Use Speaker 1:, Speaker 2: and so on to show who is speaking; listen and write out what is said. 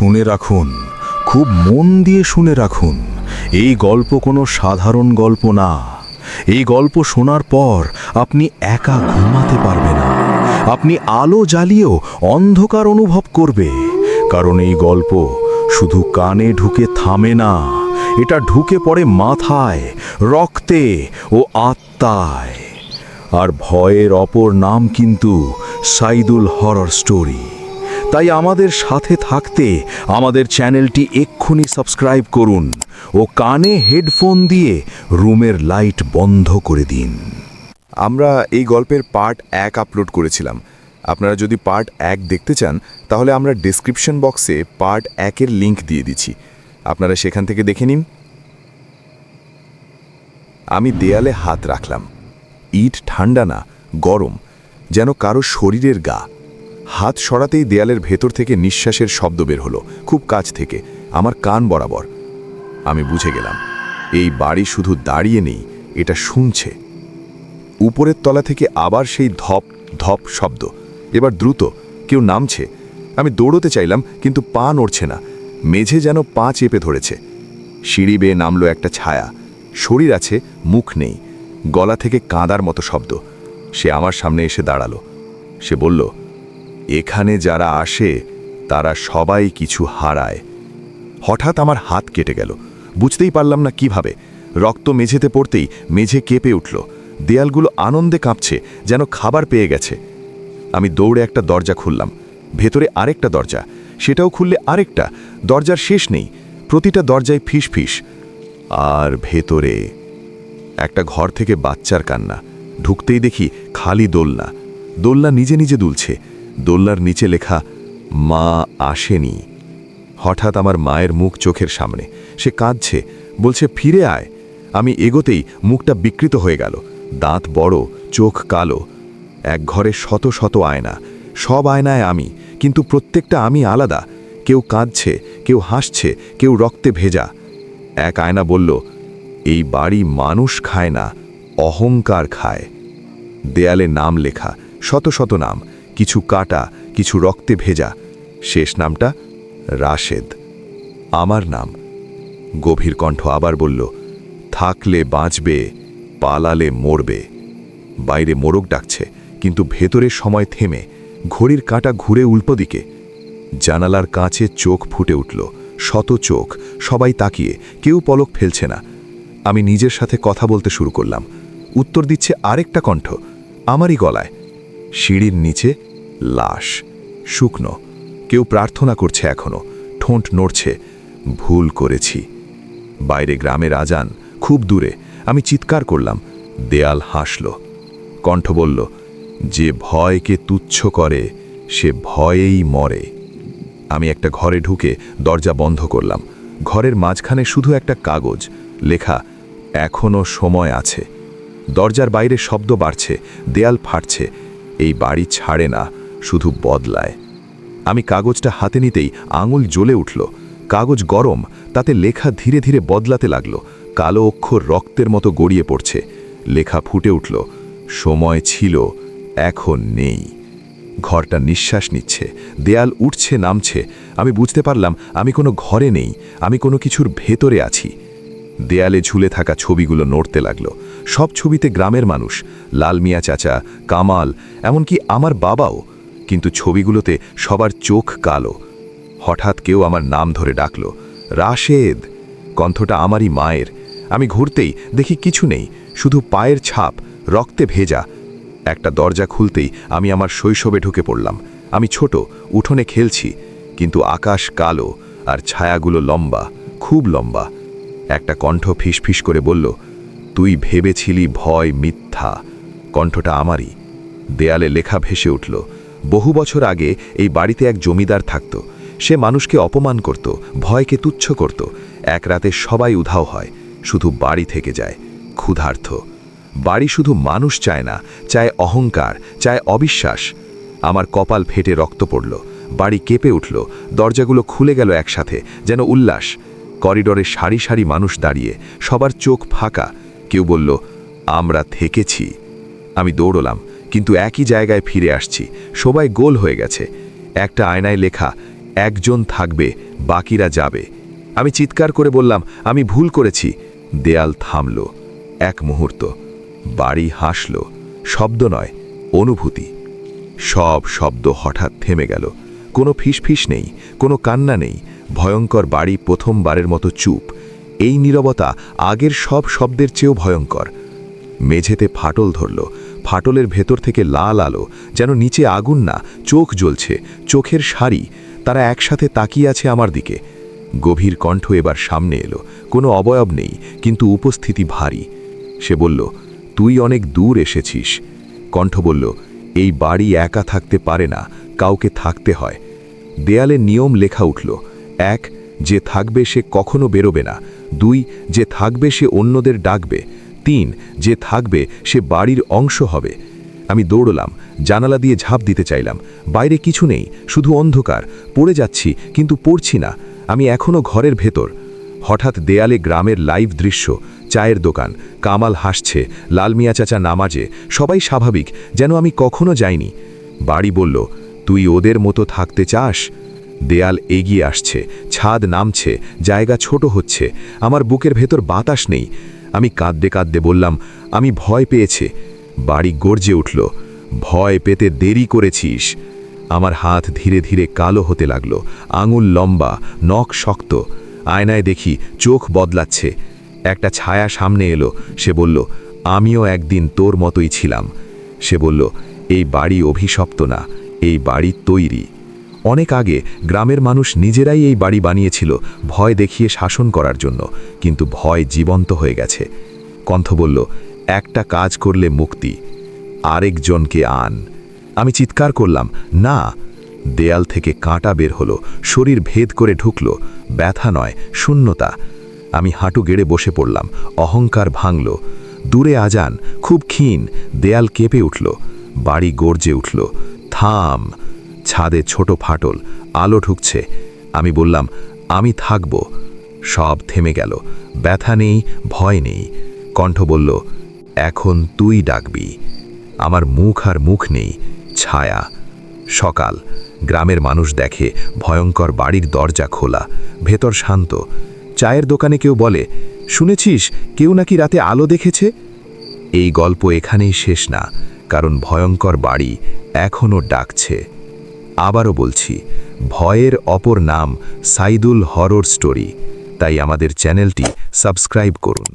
Speaker 1: শুনে রাখুন, খুব মন দিয়ে শুনে রাখুন। এই গল্প কোনো সাধারণ গল্প না। এই গল্প শোনার পর আপনি একা ঘুমাতে পারবে না। আপনি আলো জ্বালিয়েও অন্ধকার অনুভব করবে। কারণ এই গল্প শুধু কানে ঢুকে থামে না, এটা ঢুকে পড়ে মাথায়, রক্তে ও আত্মায়। আর ভয়ের অপর নাম কিন্তু সাইদুল হরর স্টোরি। তাই আমাদের সাথে থাকতে আমাদের চ্যানেলটি এক্ষুনি সাবস্ক্রাইব করুন ও কানে হেডফোন দিয়ে রুমের লাইট বন্ধ করে দিন।
Speaker 2: আমরা এই গল্পের পার্ট 1 আপলোড করেছিলাম। আপনারা যদি পার্ট 1 দেখতে চান তাহলে আমরা ডেসক্রিপশন বক্সে পার্ট 1-এর লিংক দিয়ে দিচ্ছি, আপনারা সেখান থেকে দেখে নিন। আমি দেয়ালে হাত রাখলাম। ইট ঠান্ডা না, গরম, যেন কারো শরীরের গা। হাত সরাতেই দেয়ালের ভেতর থেকে নিঃশ্বাসের শব্দ বের হলো, খুব কাছ থেকে, আমার কান বরাবর। আমি বুঝে গেলাম, এই বাড়ি শুধু দাঁড়িয়ে নেই, এটা শুনছে। উপরের তলা থেকে আবার সেই ধপ ধপ শব্দ, এবার দ্রুত, কেউ নামছে। আমি দৌড়তে চাইলাম, কিন্তু পা নড়ছে না, মেঝে যেন পা চেপে ধরেছে। সিঁড়ি বেয়ে নামলো একটা ছায়া, শরীর আছে, মুখ নেই, গলা থেকে কাঁদার মতো শব্দ। সে আমার সামনে এসে দাঁড়ালো। সে বলল, এখানে যারা আসে তারা সবাই কিছু হারায়। হঠাৎ আমার হাত কেটে গেল, বুঝতেই পারলাম না কিভাবে। রক্ত মেঝেতে পড়তেই মেঝে কেঁপে উঠল, দেয়ালগুলো আনন্দে কাঁপছে, যেন খাবার পেয়ে গেছে। আমি দৌড়ে একটা দরজা খুললাম, ভেতরে আরেকটা দরজা, সেটাও খুললে আরেকটা। দরজার শেষ নেই, প্রতিটা দরজায় ফিস ফিস। আর ভেতরে একটা ঘর থেকে বাচ্চার কান্না। ঢুকতেই দেখি খালি দোলনা, দোলনা নিজে নিজে দুলছে, দোলনার নিচে লেখা, মা আসেনি। হঠাৎ আমার মায়ের মুখ চোখের সামনে, সে কাঁদছে, বলছে ফিরে আয়। আমি এগোতেই মুখটা বিকৃত হয়ে গেল, দাঁত বড়, চোখ কালো। এক ঘরে শত শত আয়না, সব আয়নায় আমি, কিন্তু প্রত্যেকটা আমি আলাদা। কেউ কাঁদছে, কেউ হাসছে, কেউ রক্তে ভেজা। এক আয়না বলল, এই বাড়ি মানুষ খায় না, অহংকার খায়। দেয়ালে নাম লেখা, শত শত নাম, কিছু কাটা, কিছু রক্তে ভেজা। শেষ নামটা রাশেদ, আমার নাম। গভীর কণ্ঠ আবার বলল, থাকলে বাঁচবে, পালালে মরবে। বাইরে মোরগ ডাকছে, কিন্তু ভেতরে সময় থেমে, ঘড়ির কাঁটা ঘুরে উল্টো দিকে। জানালার কাঁচে চোখ ফুটে উঠল, শত চোখ, সবাই তাকিয়ে, কেউ পলক ফেলছে না। আমি নিজের সাথে কথা বলতে শুরু করলাম। উত্তর দিচ্ছে আরেকটা কণ্ঠ, আমারই গলায়। সিঁড়ির নিচে লাশ, শুকনো, কেউ প্রার্থনা করছে এখনো, ঠোঁট নড়ছে, ভুল করেছি। বাইরে গ্রামের আজান, খুব দূরে। আমি চিৎকার করলাম, দেয়াল হাসল। কণ্ঠ বলল, যে ভয়কে তুচ্ছ করে সে ভয়েই মরে। আমি একটা ঘরে ঢুকে দরজা বন্ধ করলাম। ঘরের মাঝখানে শুধু একটা কাগজ, লেখা, এখনো সময় আছে। দরজার বাইরে শব্দ বাড়ছে, দেয়াল ফাটছে। এই বাড়ি ছাড়ে না, শুধু বদলায়। আমি কাগজটা হাতে নিতেই আঙুল জ্বলে উঠল। কাগজ গরম, তাতে লেখা ধীরে ধীরে বদলাতে লাগলো। কালো অক্ষর রক্তের মতো গড়িয়ে পড়ছে। লেখা ফুটে উঠল, সময় ছিল, এখন নেই। ঘরটা নিঃশ্বাস নিচ্ছে, দেয়াল উঠছে নামছে। আমি বুঝতে পারলাম আমি কোনো ঘরে নেই, আমি কোনো কিছুর ভেতরে আছি। দেয়ালে ঝুলে থাকা ছবিগুলো নড়তে লাগলো। সব ছবিতে গ্রামের মানুষ, লাল মিয়া চাচা, কামাল, এমনকি আমার বাবাও। কিন্তু ছবিগুলোতে সবার চোখ কালো। হঠাৎ কেউ আমার নাম ধরে ডাকল, রাশেদ। কণ্ঠটা আমারই মায়ের। আমি ঘুরতেই দেখি কিছু নেই, শুধু পায়ের ছাপ, রক্তে ভেজা। একটা দরজা খুলতেই আমি আমার শৈশবে ঢুকে পড়লাম। আমি ছোট, উঠোনে খেলছি, কিন্তু আকাশ কালো আর ছায়াগুলো লম্বা, খুব লম্বা। একটা কণ্ঠ ফিসফিস করে বলল, তুই ভেবেছিলি ভয় মিথ্যা। কণ্ঠটা আমারই। দেয়ালে লেখা ভেসে উঠল, বহু বছর আগে এই বাড়িতে এক জমিদার থাকত। সে মানুষকে অপমান করত, ভয়কে তুচ্ছ করত। এক রাতে সবাই উধাও হয়, শুধু বাড়ি থেকে যায়, ক্ষুধার্ত। বাড়ি শুধু মানুষ চায় না, চায় অহংকার, চায় অবিশ্বাস। আমার কপাল ফেটে রক্ত পড়ল, বাড়ি কেঁপে উঠল, দরজাগুলো খুলে গেল একসাথে, যেন উল্লাস। করিডোরে সারি সারি মানুষ দাঁড়িয়ে, সবার চোখ ফাঁকা। কেউ বলল, আমরা থেকেছি। আমি দৌড়লাম, কিন্তু একই জায়গায় ফিরে আসছি। সবাই গোল হয়ে গেছে। একটা আয়নায় লেখা, একজন থাকবে, বাকিরা যাবে। আমি চিৎকার করে বললাম, আমি ভুল করেছি। দেয়াল থামল। এক মুহূর্ত। বাড়ি হাসল। শব্দ নয়, অনুভূতি। সব শব্দ হঠাৎ থেমে গেল। কোনো ফিসফিস নেই, কোনো কান্না নেই। ভয়ঙ্কর বাড়ি প্রথমবারের মতো চুপ। এই নীরবতা আগের সব শব্দের চেয়েও ভয়ঙ্কর। মেঝেতে ফাটল ধরল। ফাটলের ভেতর থেকে লাল আলো, যেন নিচে আগুন না, চোখ জ্বলছে, চোখের সারি। তারা একসাথে তাকিয়ে আছে আমার দিকে। গভীর কণ্ঠ এবার সামনে এলো। কোনো অবয়ব নেই, কিন্তু উপস্থিতি ভারী। সে বলল, তুই অনেক দূর এসেছিস। কণ্ঠ বলল, এই বাড়ি একা থাকতে পারে না, কাউকে থাকতে হয়। দেয়ালে নিয়ম লেখা উঠল। 1, যে থাকবে সে কখনো বেরোবে না। 2, যে থাকবে সে অন্যদের ডাকবে। 3, যে থাকবে সে বাড়ির অংশ হবে। আমি দৌড়লাম, জানালা দিয়ে ঝাঁপ দিতে চাইলাম। বাইরে কিছু নেই, শুধু অন্ধকার। পড়ে যাচ্ছি, কিন্তু পড়ছি না। আমি এখনও ঘরের ভেতর। হঠাৎ দেয়ালে গ্রামের লাইভ দৃশ্য। চায়ের দোকান, কামাল হাসছে, লাল মিয়া চাচা নামাজে, সবাই স্বাভাবিক, যেন আমি কখনো যাইনি। বাড়ি বলল, তুই ওদের মতো থাকতে চাস? দেয়াল এগিয়ে আসছে, ছাদ নামছে, জায়গা ছোট হচ্ছে। আমার বুকের ভেতর বাতাস নেই। আমি কাঁদতে কাঁদতে বললাম, আমি ভয় পেয়েছে। বাড়ি গর্জে উঠল, ভয় পেতে দেরি করেছিস। আমার হাত ধীরে ধীরে কালো হতে লাগলো, আঙুল লম্বা, নখ শক্ত। আয়নায় দেখি চোখ বদলাচ্ছে। একটা ছায়া সামনে এলো। সে বলল, আমিও একদিন তোর মতোই ছিলাম। সে বলল, এই বাড়ি অভিশপ্ত না, এই বাড়ি তৈরি। অনেক আগে গ্রামের মানুষ নিজেরাই এই বাড়ি বানিয়েছিল, ভয় দেখিয়ে শাসন করার জন্য, কিন্তু ভয় জীবন্ত হয়ে গেছে। কণ্ঠ বলল, একটা কাজ করলে মুক্তি, আরেকজনকে আন। আমি চিৎকার করলাম, না। দেয়াল থেকে কাঁটা বের হলো, শরীর ভেদ করে ঢুকল। ব্যথা নয়, শূন্যতা। আমি হাঁটু গেড়ে বসে পড়লাম। অহংকার ভাঙল। দূরে আজান, খুব ক্ষীণ। দেয়াল কেঁপে উঠল। বাড়ি গর্জে উঠল, থাম। ছাদে ছোট ফাটল, আলো ঢুকছে। আমি বললাম, আমি থাকব। সব থেমে গেল। ব্যথা নেই, ভয় নেই। কণ্ঠ বলল, এখন তুই ডাকবি। আমার মুখ আর মুখ নেই, ছায়া। সকাল। গ্রামের মানুষ দেখে ভয়ঙ্কর বাড়ির দরজা খোলা, ভেতর শান্ত। চায়ের দোকানে কেউ বলে, শুনেছিস কেউ নাকি রাতে আলো দেখেছে? এই গল্প এখানেই শেষ না, কারণ ভয়ঙ্কর বাড়ি এখনও ডাকছে। আবারও বলছি, ভয়ের অপর নাম সাইদুল হরর স্টোরি। তাই আমাদের চ্যানেলটি সাবস্ক্রাইব করুন।